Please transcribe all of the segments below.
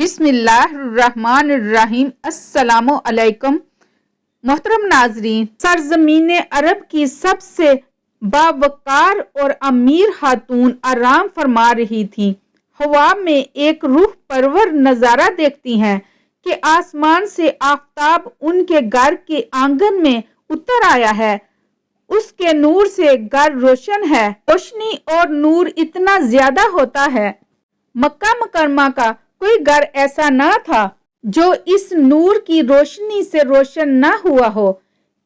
بسم اللہ الرحمن الرحیم۔ السلام علیکم محترم ناظرین، سرزمین عرب کی سب سے باوقار اور امیر خاتون آرام فرما رہی تھی۔ ہوا میں ایک روح پرور نظارہ دیکھتی ہیں کہ آسمان سے آفتاب ان کے گھر کے آنگن میں اتر آیا ہے۔ اس کے نور سے گھر روشن ہے۔ روشنی اور نور اتنا زیادہ ہوتا ہے، مکہ مکرمہ کا کوئی گھر ایسا نہ تھا جو اس نور کی روشنی سے روشن نہ ہوا ہو۔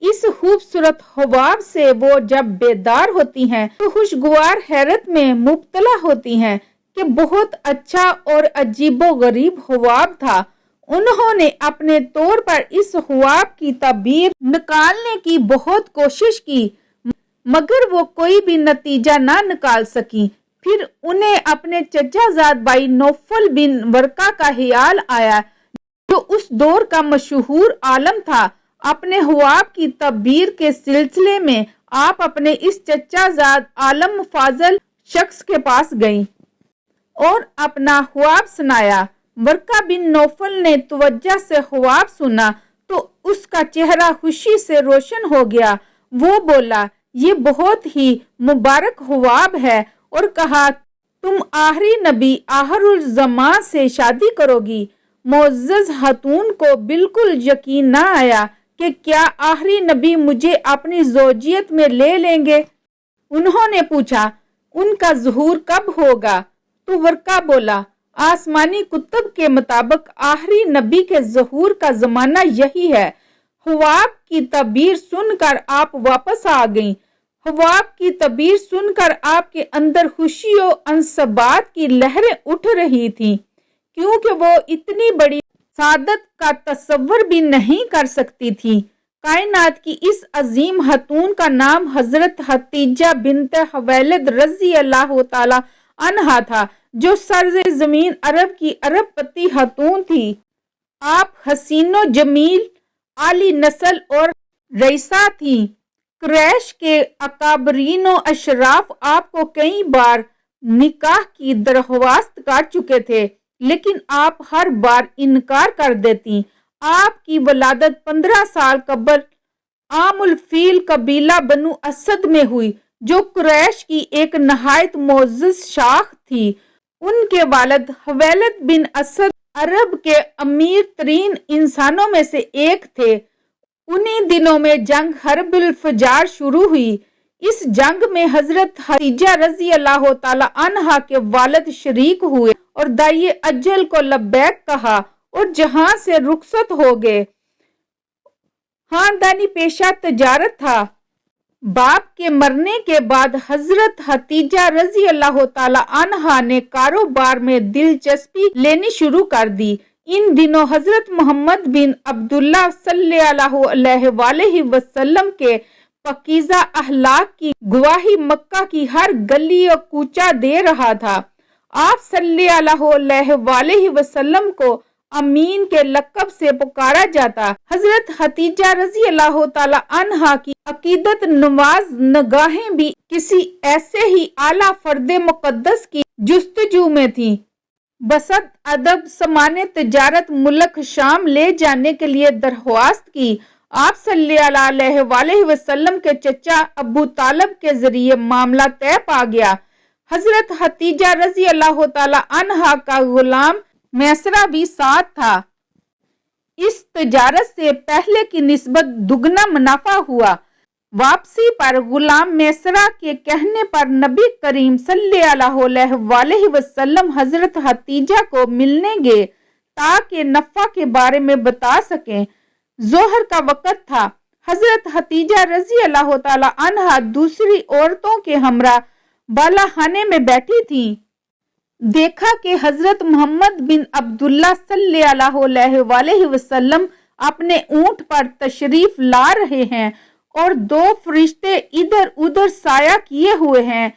اس خوبصورت حباب سے وہ جب بیدار ہوتی ہیں تو خوشگوار حیرت میں مبتلا ہوتی ہیں کہ بہت اچھا اور عجیب و غریب حباب تھا۔ انہوں نے اپنے طور پر اس حباب کی تعبیر نکالنے کی بہت کوشش کی، مگر وہ کوئی بھی نتیجہ نہ نکال سکی۔ پھر انہیں اپنے چچا زاد بھائی نوفل بن ورقہ کا خیال آیا، جو اس دور کا مشہور عالم تھا۔ اپنے حباب کی تعبیر کے سلسلے میں آپ اپنے اس چچا زاد عالم فاضل شخص کے پاس گئیں اور اپنا حباب سنایا۔ ورقہ بن نوفل نے توجہ سے حباب سنا تو اس کا چہرہ خوشی سے روشن ہو گیا۔ وہ بولا، یہ بہت ہی مبارک حباب ہے، اور کہا، تم آخری نبی آخر الزماں سے شادی کرو گی۔ معزز خاتون کو بالکل یقین نہ آیا کہ کیا آخری نبی مجھے اپنی زوجیت میں لے لیں گے۔ انہوں نے پوچھا، ان کا ظہور کب ہوگا؟ تو ورقہ بولا، آسمانی کتب کے مطابق آخری نبی کے ظہور کا زمانہ یہی ہے۔ حباب کی تعبیر سن کر آپ واپس آ گئیں۔ حباب کی تعبیر سن کر آپ کے اندر خوشی و انصبات کی لہریں اٹھ رہی تھیں، کیونکہ وہ اتنی بڑی سعادت کا تصور بھی نہیں کر سکتی تھی۔ کائنات کی اس عظیم خاتون کا نام حضرت خدیجہ بنت خویلد رضی اللہ تعالی عنہا تھا، جو سرزمین عرب کی ارب پتی خاتون تھی۔ آپ حسین و جمیل، عالی نسل اور رئیسہ تھیں۔ قریش کے اکابرین و اشراف آپ کو کئی بار نکاح کی درخواست کر چکے تھے، لیکن آپ ہر بار انکار کر دیتی۔ آپ کی ولادت 15 سال قبل عام الفیل قبیلہ بنو اسد میں ہوئی، جو قریش کی ایک نہایت معزز شاخ تھی۔ ان کے والد خویلد بن اسد عرب کے امیر ترین انسانوں میں سے ایک تھے۔ انہی دنوں میں جنگ حرب الفجار شروع ہوئی۔ اس جنگ میں حضرت خدیجہ رضی اللہ تعالی عنہا کے والد شریک ہوئے اور داعی اجل کو لبیک کہا اور جہاں سے رخصت ہو گئے۔ خاندانی پیشہ تجارت تھا۔ باپ کے مرنے کے بعد حضرت خدیجہ رضی اللہ تعالی عنہا نے کاروبار میں دلچسپی لینی شروع کر دی۔ ان دنوں حضرت محمد بن عبداللہ صلی اللہ علیہ وآلہ وسلم کے پاکیزہ اخلاق کی گواہی مکہ کی ہر گلی و کوچہ دے رہا تھا۔ آپ صلی اللہ علیہ وآلہ وسلم کو امین کے لقب سے پکارا جاتا۔ حضرت خدیجہ رضی اللہ تعالی عنہا کی عقیدت نواز نگاہیں بھی کسی ایسے ہی اعلیٰ فرد مقدس کی جستجو میں تھیں۔ بسط ادب سامان تجارت ملک شام لے جانے کے لیے درخواست کی۔ آپ صلی اللہ علیہ وآلہ وسلم کے چچا ابو طالب کے ذریعے معاملہ طے پا گیا۔ حضرت خدیجہ رضی اللہ تعالی عنہا کا غلام میسرہ بھی ساتھ تھا۔ اس تجارت سے پہلے کی نسبت دگنا منافع ہوا۔ واپسی پر غلام میسرہ کے کہنے پر نبی کریم صلی اللہ علیہ وآلہ وسلم حضرت خدیجہ کو ملنے گئے تاکہ نفع کے بارے میں بتا سکیں۔ ظہر کا وقت تھا۔ حضرت خدیجہ رضی اللہ تعالی عنہا دوسری عورتوں کے ہمراہ بالا خانے میں بیٹھی تھیں۔ دیکھا کہ حضرت محمد بن عبداللہ صلی اللہ علیہ وآلہ وسلم اپنے اونٹ پر تشریف لا رہے ہیں اور 2 فرشتے ادھر ادھر سایہ کیے ہوئے ہیں۔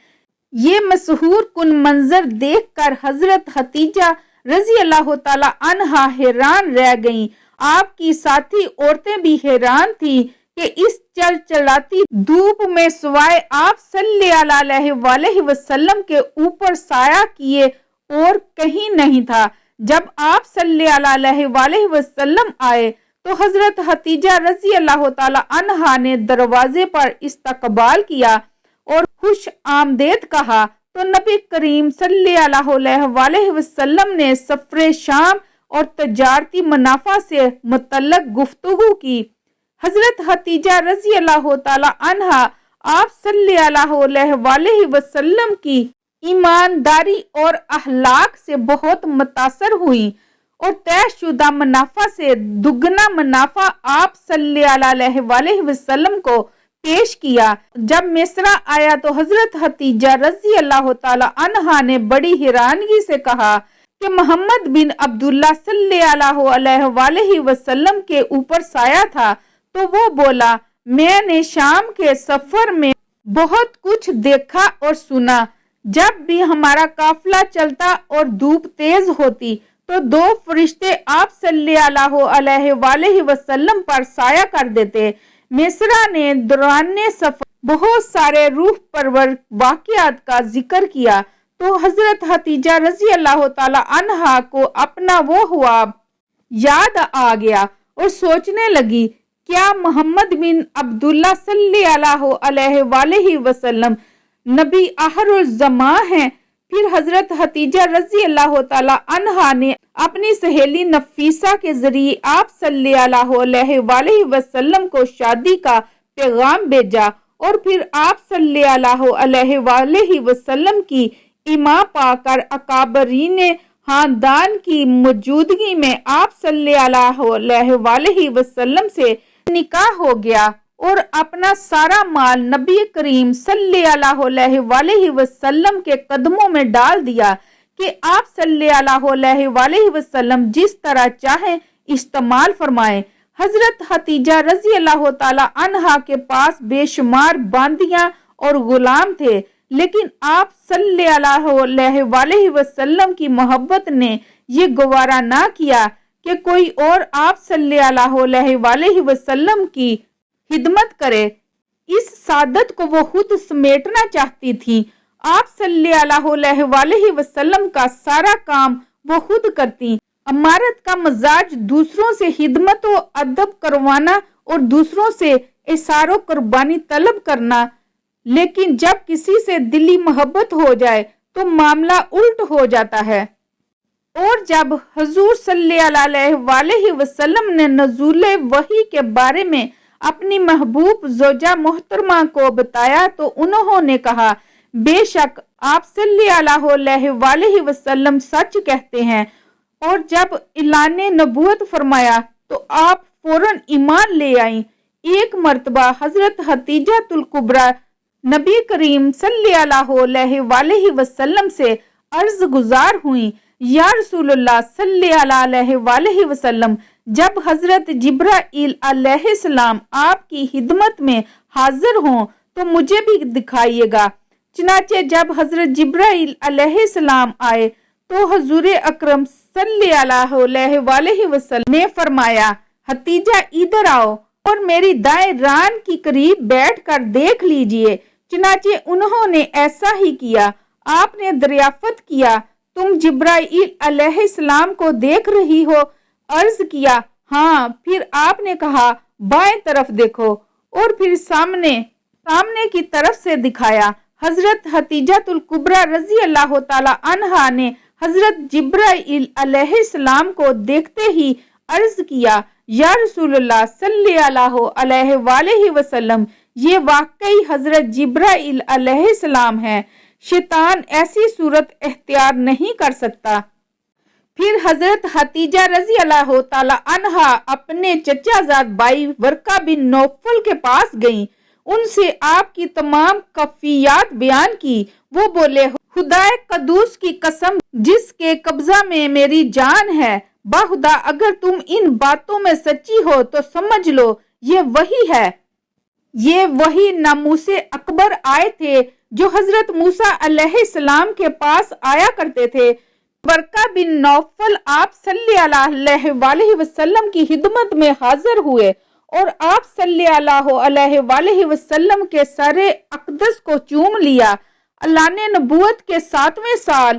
یہ مسحور کن منظر دیکھ کر حضرت خدیجہ رضی اللہ تعالی عنہا حیران رہ گئیں۔ آپ کی ساتھی عورتیں بھی حیران تھیں کہ اس چلچلاتی دھوپ میں سوائے آپ صلی اللہ علیہ وآلہ وسلم کے اوپر سایہ کیے اور کہیں نہیں تھا۔ جب آپ صلی اللہ علیہ وآلہ وسلم آئے تو حضرت خدیجہ رضی اللہ تعالی عنہا نے دروازے پر استقبال کیا اور خوش آمدید کہا تو نبی کریم صلی اللہ علیہ وآلہ وسلم نے سفر شام اور تجارتی منافع سے متعلق گفتگو کی۔ حضرت خدیجہ رضی اللہ تعالی عنہا آپ صلی اللہ علیہ وآلہ وسلم کی ایمانداری اور اخلاق سے بہت متاثر ہوئی اور طے شدہ منافع سے دگنا منافع آپ صلی اللہ علیہ وآلہ وسلم کو پیش کیا۔ جب مصرع آیا تو حضرت خدیجہ رضی اللہ تعالی عنہا نے بڑی حیرانگی سے کہا کہ محمد بن عبداللہ صلی اللہ علیہ وآلہ وسلم کے اوپر سایہ تھا، تو وہ بولا میں نے شام کے سفر میں بہت کچھ دیکھا اور سنا۔ جب بھی ہمارا قافلہ چلتا اور دھوپ تیز ہوتی تو دو فرشتے آپ صلی اللہ علیہ وآلہ وسلم پر سایہ کر دیتے۔ مصرع نے دوران سفر بہت سارے روح پرور واقعات کا ذکر کیا تو حضرت خدیجہ رضی اللہ تعالی عنہا کو اپنا وہ خواب یاد آ گیا اور سوچنے لگی کیا محمد بن عبداللہ صلی اللہ علیہ وآلہ وسلم نبی آخر الزمان ہیں۔ پھر حضرت خدیجہ رضی اللہ تعالی عنہا نے اپنی سہیلی نفیسہ کے ذریعے آپ صلی اللہ علیہ وآلہ وسلم کو شادی کا پیغام بھیجا اور پھر آپ صلی اللہ علیہ وآلہ وسلم کی ایما پا کر اکابرین خاندان کی موجودگی میں آپ صلی اللہ علیہ وآلہ وسلم سے نکاح ہو گیا اور اپنا سارا مال نبی کریم صلی اللہ علیہ وآلہ وسلم کے قدموں میں ڈال دیا کہ آپ صلی اللہ علیہ وآلہ وسلم جس طرح چاہیں استعمال فرمائیں۔ حضرت خدیجہ رضی اللہ تعالی عنہا کے پاس بے شمار باندیاں اور غلام تھے، لیکن آپ صلی اللہ علیہ وآلہ وسلم کی محبت نے یہ گوارا نہ کیا کہ کوئی اور آپ صلی اللہ علیہ وآلہ وسلم کی خدمت کرے۔ اس سعادت کو وہ خود سمیٹنا چاہتی تھی۔ آپ صلی اللہ علیہ وآلہ وسلم کا سارا کام وہ خود کرتی۔ امارت کا مزاج دوسروں سے خدمت و ادب کروانا اور دوسروں سے اثار و قربانی طلب کرنا، لیکن جب کسی سے دلی محبت ہو جائے تو معاملہ الٹ ہو جاتا ہے۔ اور جب حضور صلی اللہ علیہ وآلہ وسلم نے نزول وحی کے بارے میں اپنی محبوب زوجہ محترمہ کو بتایا تو انہوں نے کہا بے شک آپ صلی اللہ علیہ وآلہ وسلم سچ کہتے ہیں، اور جب اعلان نبوت فرمایا تو آپ فوراً ایمان لے آئیں۔ ایک مرتبہ حضرت خدیجہ الکبریٰ نبی کریم صلی اللہ علیہ وآلہ وسلم سے عرض گزار ہوئیں یا رسول اللہ صلی اللہ علیہ وآلہ وسلم، جب حضرت جبرائیل علیہ السلام آپ کی خدمت میں حاضر ہوں تو مجھے بھی دکھائیے گا۔ چنانچہ جب حضرت جبرائیل علیہ السلام آئے تو حضور اکرم صلی اللہ علیہ وآلہ وسلم نے فرمایا خدیجہ ادھر آؤ اور میری دائیں ران کی قریب بیٹھ کر دیکھ لیجئے۔ چنانچہ انہوں نے ایسا ہی کیا۔ آپ نے دریافت کیا تم جبرائیل علیہ السلام کو دیکھ رہی ہو؟ عرض کیا ہاں۔ پھر آپ نے کہا بائیں طرف دیکھو، اور پھر سامنے کی طرف سے دکھایا۔ حضرت خدیجہ الکبریٰ رضی اللہ تعالی عنہا نے حضرت جبرائیل علیہ السلام کو دیکھتے ہی عرض کیا یا رسول اللہ صلی اللہ علیہ وآلہ وسلم، یہ واقعی حضرت جبرائیل علیہ السلام ہے، شیطان ایسی صورت اختیار نہیں کر سکتا۔ پھر حضرت خدیجہ رضی اللہ تعالی عنہا اپنے چچا زاد بھائی ورقہ بن نوفل کے پاس گئیں، ان سے آپ کی تمام کفیات بیان کی۔ وہ بولے خدا قدوس کی قسم جس کے قبضہ میں میری جان ہے، باخدا اگر تم ان باتوں میں سچی ہو تو سمجھ لو یہ وہی ہے۔ یہ وہی ناموس اکبر آئے تھے جو حضرت موسیٰ علیہ السلام کے پاس آیا کرتے تھے۔ ورقہ بن نوفل آپ صلی اللہ علیہ وآلہ وسلم کی خدمت میں حاضر ہوئے اور آپ صلی اللہ علیہ وآلہ وسلم کے سر اقدس کو چوم لیا۔ اعلان نبوت کے 7ویں سال